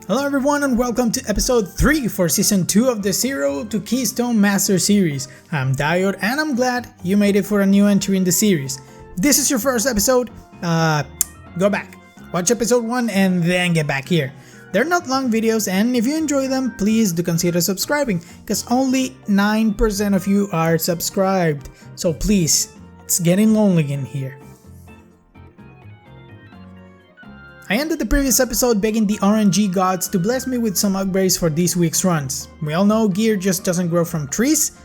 Hello everyone and welcome to episode 3 for season 2 of the Zero to Keystone Master series. I'm Diode and I'm glad you made it for a new entry in the series. This is your first episode, go back, watch episode 1 and then get back here. They're not long videos and if you enjoy them, please do consider subscribing because only 9% of you are subscribed. So please, it's getting lonely in here. I ended the previous episode begging the RNG gods to bless me with some upgrades for this week's runs. We all know gear just doesn't grow from trees,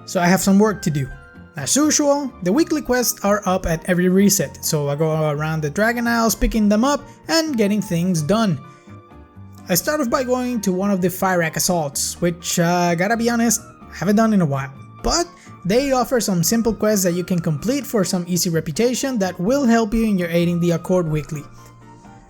so I have some work to do. As usual, the weekly quests are up at every reset, so I go around the Dragon Isles picking them up and getting things done. I start off by going to one of the fire rack assaults, which gotta be honest, I haven't done in a while. But they offer some simple quests that you can complete for some easy reputation that will help you in your aiding the Accord weekly.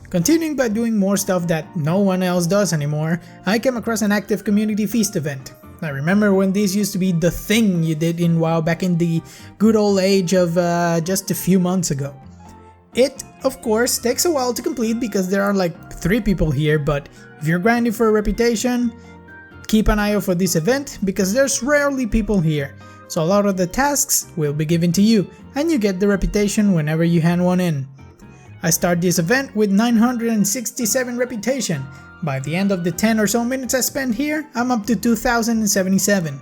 Continuing by doing more stuff that no one else does anymore, I came across an active community feast event. I remember when this used to be the thing you did in WoW back in the good old age of just a few months ago. It, of course, takes a while to complete because there are like 3 people here, but if you're grinding for a reputation, keep an eye out for this event because there's rarely people here. So a lot of the tasks will be given to you and you get the reputation whenever you hand one in. I start this event with 967 reputation. By the end of the 10 or so minutes I spent here, I'm up to 2077.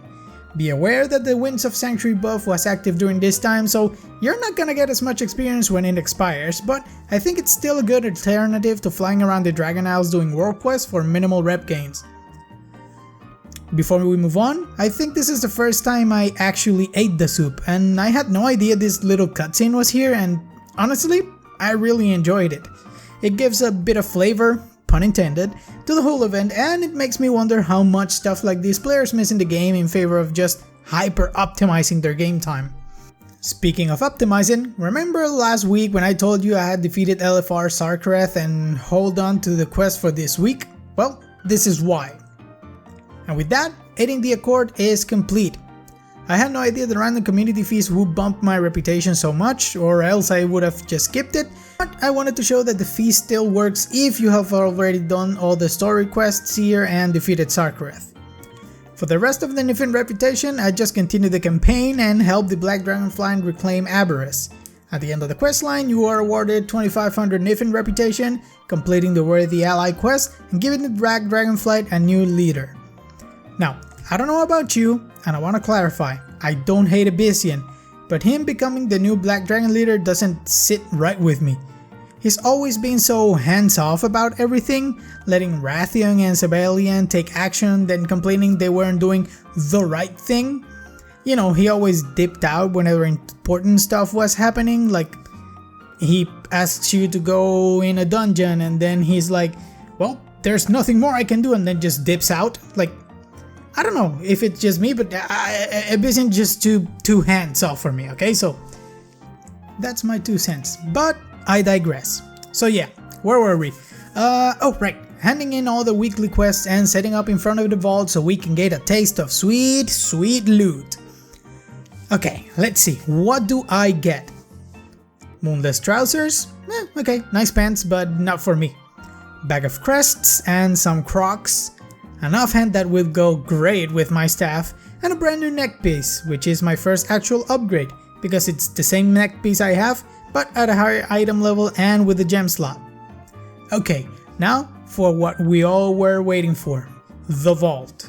Be aware that the Winds of Sanctuary buff was active during this time, so you're not gonna get as much experience when it expires, but I think it's still a good alternative to flying around the Dragon Isles doing world quests for minimal rep gains. Before we move on, I think this is the first time I actually ate the soup, and I had no idea this little cutscene was here, and honestly, I really enjoyed it. It gives a bit of flavor, pun intended, to the whole event and it makes me wonder how much stuff like these players miss in the game in favor of just hyper optimizing their game time. Speaking of optimizing, remember last week when I told you I had defeated LFR Sarkareth and hold on to the quest for this week? Well, this is why. And with that, aiding the Accord is complete. I had no idea the random community feast would bump my reputation so much, or else I would have just skipped it, but I wanted to show that the feast still works if you have already done all the story quests here and defeated Sarkareth. For the rest of the Nifin reputation, I just continued the campaign and helped the Black Dragonflight reclaim Aberrus. At the end of the questline, you are awarded 2500 Nifin reputation, completing the Worthy Ally quest and giving the Black Dragonflight a new leader. Now, I don't know about you, and I want to clarify, I don't hate Abyssian, but him becoming the new Black Dragon leader doesn't sit right with me. He's always been so hands-off about everything, letting Rathian and Sabellian take action, then complaining they weren't doing the right thing. You know, he always dipped out whenever important stuff was happening, like he asks you to go in a dungeon and then he's like, well, there's nothing more I can do, and then just dips out. Like, I don't know if it's just me, but Abyssian just too hands-off for me, okay? So that's my 2 cents, but I digress. So yeah, where were we? Oh right, handing in all the weekly quests and setting up in front of the vault so we can get a taste of sweet loot. Okay, let's see, what do I get? Moonless trousers? Okay, nice pants, but not for me. Bag of crests and some crocs. An offhand that will go great with my staff, and a brand new neck piece, which is my first actual upgrade, because it's the same neck piece I have, but at a higher item level and with a gem slot. Okay, now for what we all were waiting for, the vault.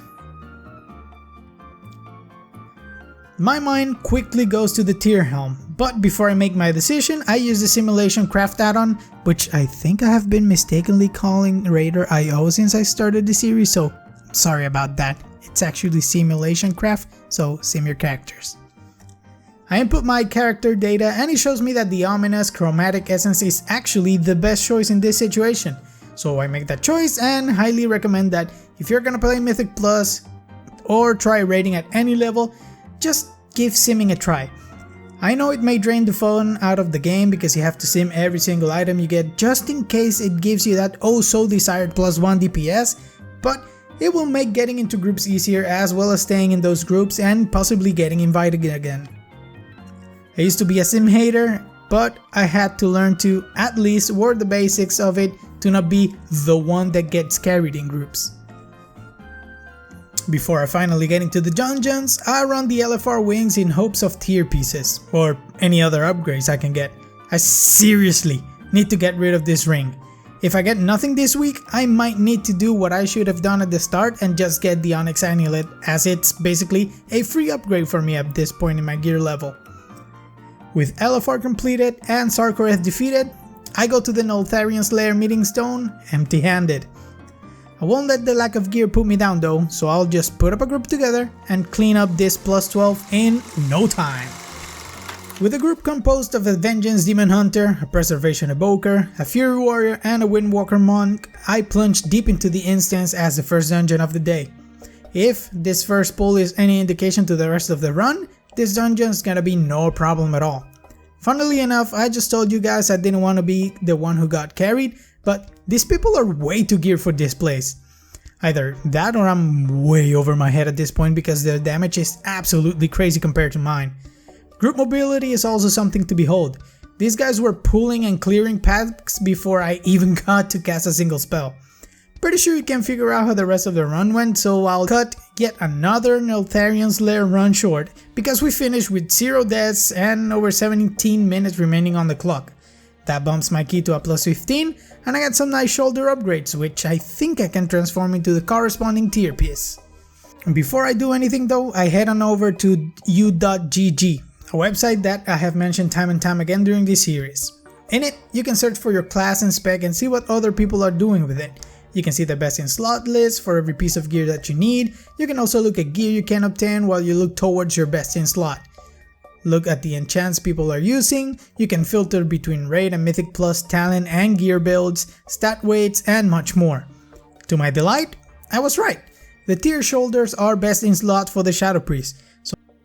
My mind quickly goes to the tier helm, but before I make my decision, I use the Simulation Craft add-on, which I think I have been mistakenly calling Raider IO since I started the series, so sorry about that. It's actually Simulation Craft, so sim your characters. I input my character data and it shows me that the ominous chromatic essence is actually the best choice in this situation. So I make that choice and highly recommend that if you're gonna play Mythic Plus or try raiding at any level, just give simming a try. I know it may drain the fun out of the game because you have to sim every single item you get just in case it gives you that oh so desired +1 DPS, but it will make getting into groups easier as well as staying in those groups and possibly getting invited again. I used to be a sim hater, but I had to learn to at least word the basics of it to not be the one that gets carried in groups. Before I finally get into the dungeons, I run the LFR wings in hopes of tier pieces, or any other upgrades I can get. I seriously need to get rid of this ring. If I get nothing this week, I might need to do what I should have done at the start and just get the Onyx Amulet, as it's basically a free upgrade for me at this point in my gear level. With LFR completed and Sarkareth defeated, I go to the Noltharian Slayer meeting stone empty-handed. I won't let the lack of gear put me down though, so I'll just put up a group together and clean up this plus 12 in no time. With a group composed of a Vengeance Demon Hunter, a Preservation Evoker, a Fury Warrior and a Windwalker Monk, I plunge deep into the instance as the first dungeon of the day. If this first pull is any indication to the rest of the run, this dungeon is gonna be no problem at all. Funnily enough, I just told you guys I didn't want to be the one who got carried, but these people are way too geared for this place. Either that or I'm way over my head at this point because their damage is absolutely crazy compared to mine. Group mobility is also something to behold. These guys were pulling and clearing paths before I even got to cast a single spell. Pretty sure you can figure out how the rest of the run went, so I'll cut yet another Noltharian Slayer run short because we finished with 0 deaths and over 17 minutes remaining on the clock. That bumps my key to a plus 15 and I get some nice shoulder upgrades, which I think I can transform into the corresponding tier piece. Before I do anything though, I head on over to u.gg, a website that I have mentioned time and time again during this series. In it, you can search for your class and spec and see what other people are doing with it. You can see the best in slot list for every piece of gear that you need. You can also look at gear you can obtain while you look towards your best in slot. Look at the enchants people are using. You can filter between raid and mythic plus talent and gear builds, stat weights and much more. To my delight, I was right. The tier shoulders are best in slot for the Shadow Priest.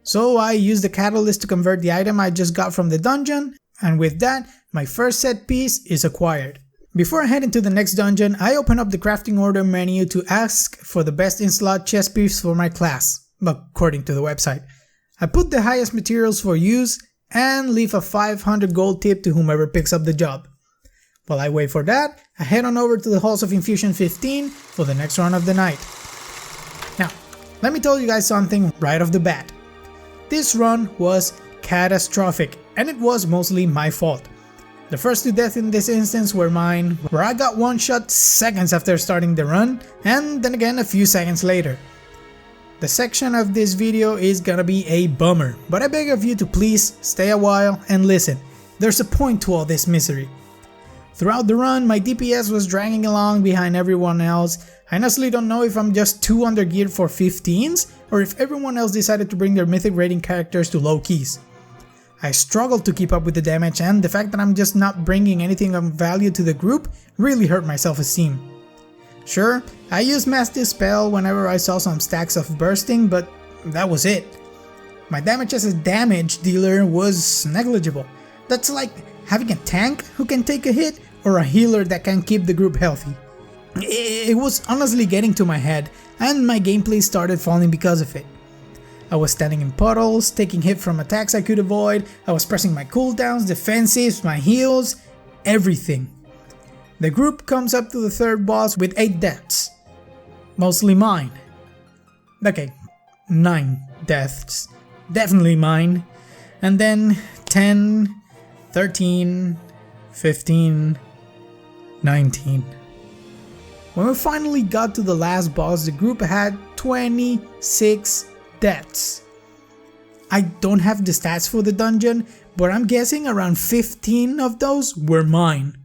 So I used the catalyst to convert the item I just got from the dungeon, and with that, my first set piece is acquired. Before I head into the next dungeon, I open up the crafting order menu to ask for the best in slot chest piece for my class, according to the website. I put the highest materials for use and leave a 500 gold tip to whomever picks up the job. While I wait for that, I head on over to the halls of Infusion 15 for the next run of the night. Now, let me tell you guys something right off the bat. This run was catastrophic and it was mostly my fault. The first 2 deaths in this instance were mine, where I got one shot seconds after starting the run and then again a few seconds later. The section of this video is gonna be a bummer, but I beg of you to please stay a while and listen. There's a point to all this misery. Throughout the run, my DPS was dragging along behind everyone else. I honestly don't know if I'm just too undergeared for 15s or if everyone else decided to bring their mythic rating characters to low keys. I struggled to keep up with the damage, and the fact that I'm just not bringing anything of value to the group really hurt my self-esteem. Sure, I used Mass Dispel whenever I saw some stacks of bursting, but that was it. My damage as a damage dealer was negligible. That's like having a tank who can take a hit or a healer that can keep the group healthy. It was honestly getting to my head, and my gameplay started falling because of it. I was standing in puddles, taking hit from attacks I could avoid, I was pressing my cooldowns, defensives, my heals, everything. The group comes up to the third boss with 8 deaths. Mostly mine. Okay, 9 deaths. Definitely mine. And then 10, 13, 15, 19. When we finally got to the last boss, the group had 26 deaths. I don't have the stats for the dungeon, but I'm guessing around 15 of those were mine.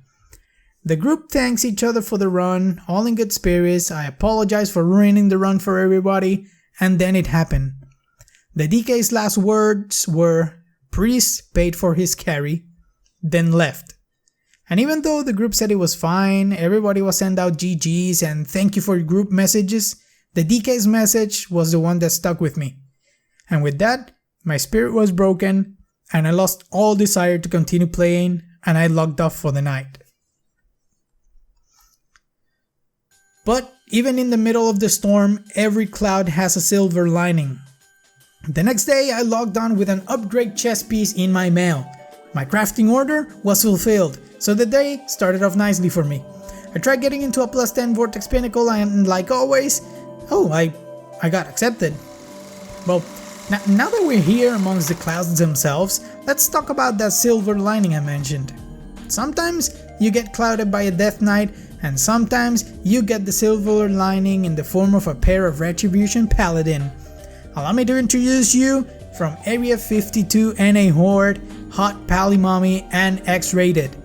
The group thanks each other for the run, all in good spirits. I apologize for ruining the run for everybody, and then it happened. The DK's last words were, "Priest paid for his carry," then left. And even though the group said it was fine, everybody was sent out GGs and thank you for your group messages, the DK's message was the one that stuck with me. And with that, my spirit was broken, and I lost all desire to continue playing, and I logged off for the night. But even in the middle of the storm, every cloud has a silver lining. The next day I logged on with an upgrade chest piece in my mail. My crafting order was fulfilled, so the day started off nicely for me. I tried getting into a +10 Vortex Pinnacle and like always, I got accepted. Well, now that we're here amongst the clouds themselves, let's talk about that silver lining I mentioned. Sometimes you get clouded by a Death Knight, and sometimes you get the silver lining in the form of a pair of Retribution Paladin. Allow me to introduce you from Area 52 NA Horde, Hot Pally Mommy, and X-Rated.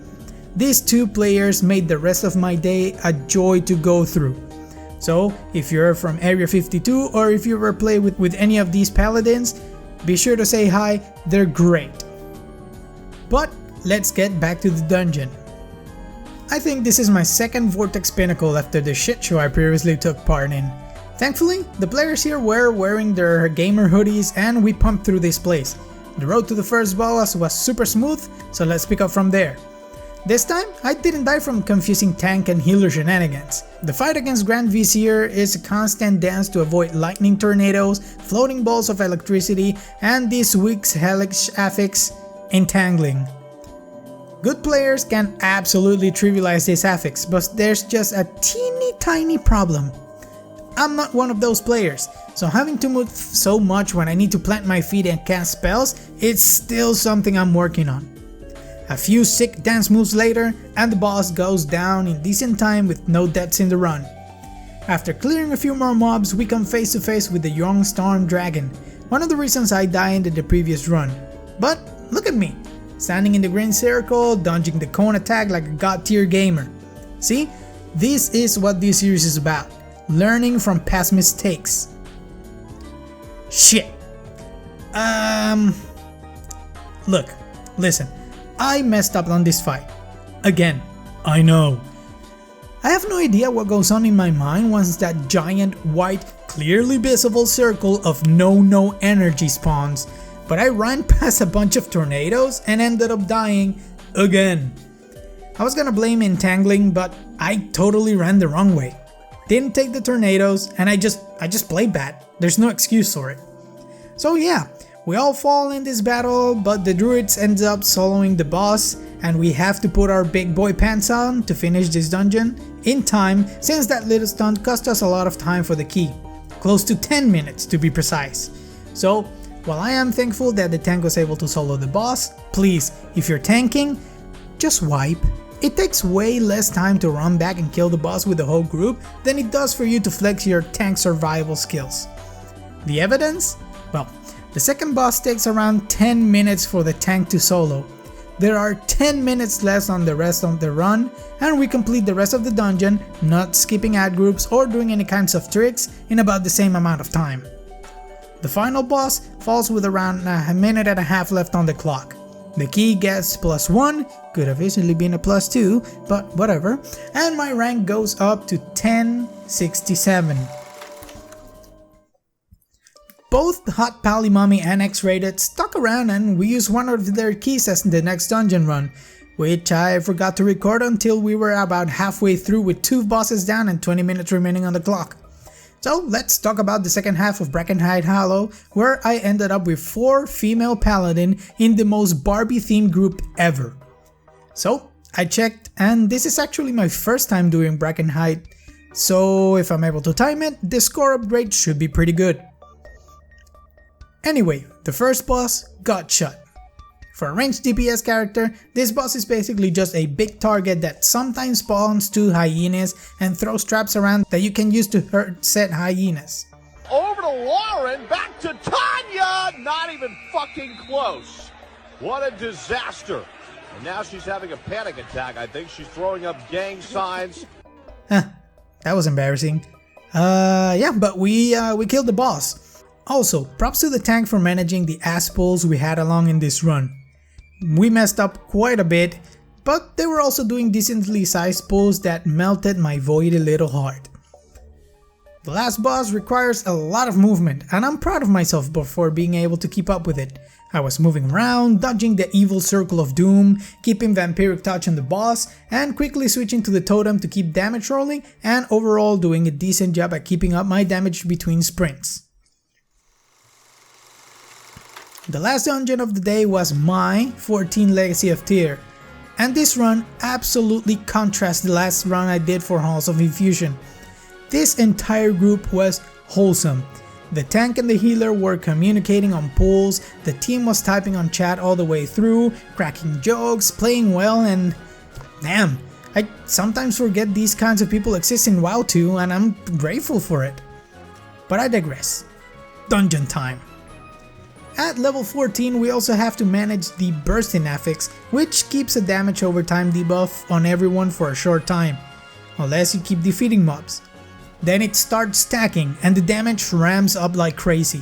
These two players made the rest of my day a joy to go through. So if you're from Area 52 or if you ever play with any of these paladins, be sure to say hi, they're great. But let's get back to the dungeon. I think this is my second Vortex Pinnacle after the shit show I previously took part in. Thankfully, the players here were wearing their gamer hoodies and we pumped through this place. The road to the first boss was super smooth, so let's pick up from there. This time, I didn't die from confusing tank and healer shenanigans. The fight against Grand Vizier is a constant dance to avoid lightning tornadoes, floating balls of electricity, and this week's hellish affix, entangling. Good players can absolutely trivialize this affix, but there's just a teeny tiny problem. I'm not one of those players, so having to move so much when I need to plant my feet and cast spells, it's still something I'm working on. A few sick dance moves later, and the boss goes down in decent time with no deaths in the run. After clearing a few more mobs, we come face to face with the young Storm Dragon, one of the reasons I died in the previous run. But look at me, standing in the green circle, dodging the cone attack like a god tier gamer. See, this is what this series is about, learning from past mistakes. Shit. Look, listen. I messed up on this fight. Again, I know. I have no idea what goes on in my mind once that giant, white, clearly visible circle of no energy spawns, but I ran past a bunch of tornadoes and ended up dying again. I was gonna blame entangling, but I totally ran the wrong way. Didn't take the tornadoes and I just played bad. There's no excuse for it. So yeah. We all fall in this battle, but the druids end up soloing the boss, and we have to put our big boy pants on to finish this dungeon in time, since that little stunt cost us a lot of time for the key, close to 10 minutes to be precise. So while I am thankful that the tank was able to solo the boss, please, if you're tanking, just wipe. It takes way less time to run back and kill the boss with the whole group than it does for you to flex your tank survival skills. The evidence? Well, the second boss takes around 10 minutes for the tank to solo. There are 10 minutes left on the rest of the run, and we complete the rest of the dungeon, not skipping ad groups or doing any kinds of tricks, in about the same amount of time. The final boss falls with around a minute and a half left on the clock. The key gets +1, could have easily been a +2, but whatever, and my rank goes up to 1067. Both Hot Pally Mommy and X-Rated stuck around and we used one of their keys as the next dungeon run, which I forgot to record until we were about halfway through with 2 bosses down and 20 minutes remaining on the clock. So let's talk about the second half of Brackenhide Hollow, where I ended up with 4 female paladin in the most Barbie themed group ever. So I checked, and this is actually my first time doing Brackenhide, so if I'm able to time it, the score upgrade should be pretty good. Anyway, the first boss got shut. For a ranged DPS character, this boss is basically just a big target that sometimes spawns 2 hyenas and throws traps around that you can use to hurt said hyenas. Over to Lauren, back to Tanya! Not even fucking close. What a disaster. And now she's having a panic attack. I think she's throwing up gang signs. That was embarrassing. Yeah, but we killed the boss. Also, props to the tank for managing the ass pulls we had along in this run. We messed up quite a bit, but they were also doing decently sized pulls that melted my voidy little heart. The last boss requires a lot of movement, and I'm proud of myself for being able to keep up with it. I was moving around, dodging the evil circle of doom, keeping vampiric touch on the boss, and quickly switching to the totem to keep damage rolling, and overall doing a decent job at keeping up my damage between sprints. The last dungeon of the day was my 14 Legacy of Tyr, and this run absolutely contrasts the last run I did for Halls of Infusion. This entire group was wholesome. The tank and the healer were communicating on pulls, the team was typing on chat all the way through, cracking jokes, playing well, and damn, I sometimes forget these kinds of people exist in WoW too, and I'm grateful for it. But I digress. Dungeon time. At level 14 we also have to manage the bursting affix, which keeps a damage over time debuff on everyone for a short time, unless you keep defeating mobs. Then it starts stacking and the damage ramps up like crazy.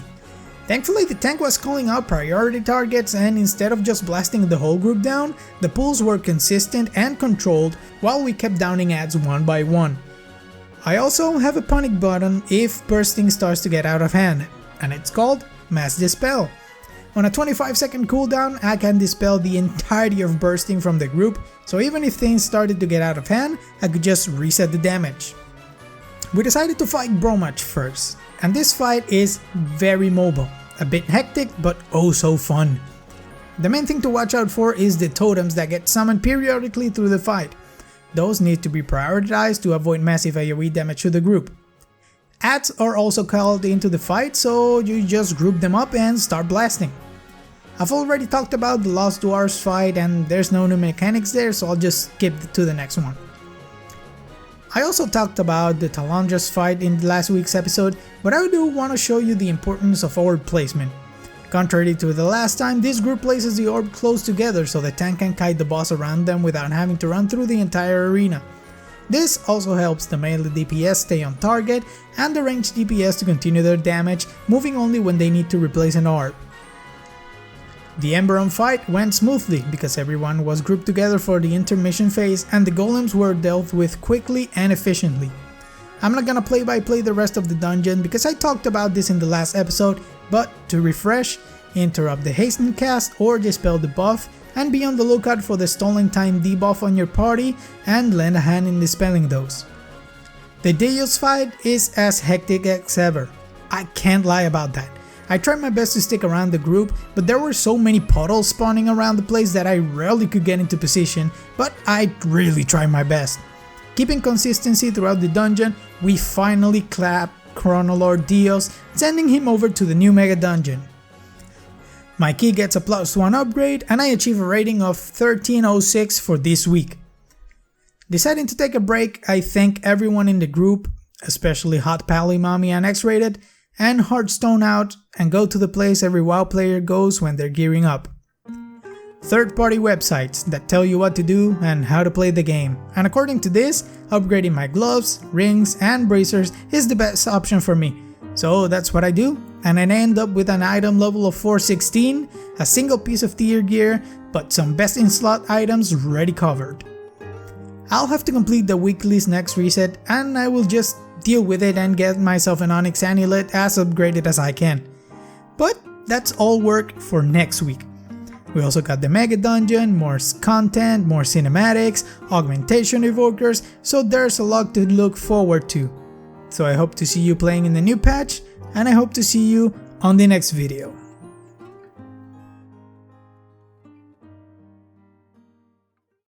Thankfully the tank was calling out priority targets, and instead of just blasting the whole group down, the pulls were consistent and controlled while we kept downing ads one by one. I also have a panic button if bursting starts to get out of hand, and it's called Mass Dispel. On a 25-second cooldown, I can dispel the entirety of bursting from the group, so even if things started to get out of hand, I could just reset the damage. We decided to fight Bromach first, and this fight is very mobile, a bit hectic but oh so fun. The main thing to watch out for is the totems that get summoned periodically through the fight. Those need to be prioritized to avoid massive AoE damage to the group. Ads are also called into the fight, so you just group them up and start blasting. I've already talked about the Lost Dwarves fight and there's no new mechanics there, so I'll just skip to the next one. I also talked about the Talandras fight in last week's episode, but I do want to show you the importance of orb placement. Contrary to the last time, this group places the orb close together so the tank can kite the boss around them without having to run through the entire arena. This also helps the melee DPS stay on target and the ranged DPS to continue their damage, moving only when they need to replace an orb. The Emberon fight went smoothly because everyone was grouped together for the intermission phase and the golems were dealt with quickly and efficiently. I'm not gonna play by play the rest of the dungeon because I talked about this in the last episode, but to refresh, interrupt the hasten cast or dispel the buff, and be on the lookout for the stolen time debuff on your party and lend a hand in dispelling those. The Deus fight is as hectic as ever. I can't lie about that. I tried my best to stick around the group, but there were so many puddles spawning around the place that I rarely could get into position, but I really tried my best. Keeping consistency throughout the dungeon, we finally clapped Chronoloord Dios, sending him over to the new mega dungeon. My key gets a +1 upgrade and I achieve a rating of 1306 for this week. Deciding to take a break, I thank everyone in the group, especially Hot Pally Mommy and X-Rated, and Hearthstone out, and go to the place every WoW player goes when they're gearing up. Third-party websites that tell you what to do and how to play the game, and according to this, upgrading my gloves, rings, and bracers is the best option for me. So that's what I do, and I end up with an item level of 416, a single piece of tier gear, but some best in slot items ready covered. I'll have to complete the weekly's next reset, and I will just deal with it and get myself an Onyx Amulet as upgraded as I can. But that's all work for next week. We also got the Mega Dungeon, more content, more cinematics, augmentation evokers, so there's a lot to look forward to. So I hope to see you playing in the new patch, and I hope to see you on the next video.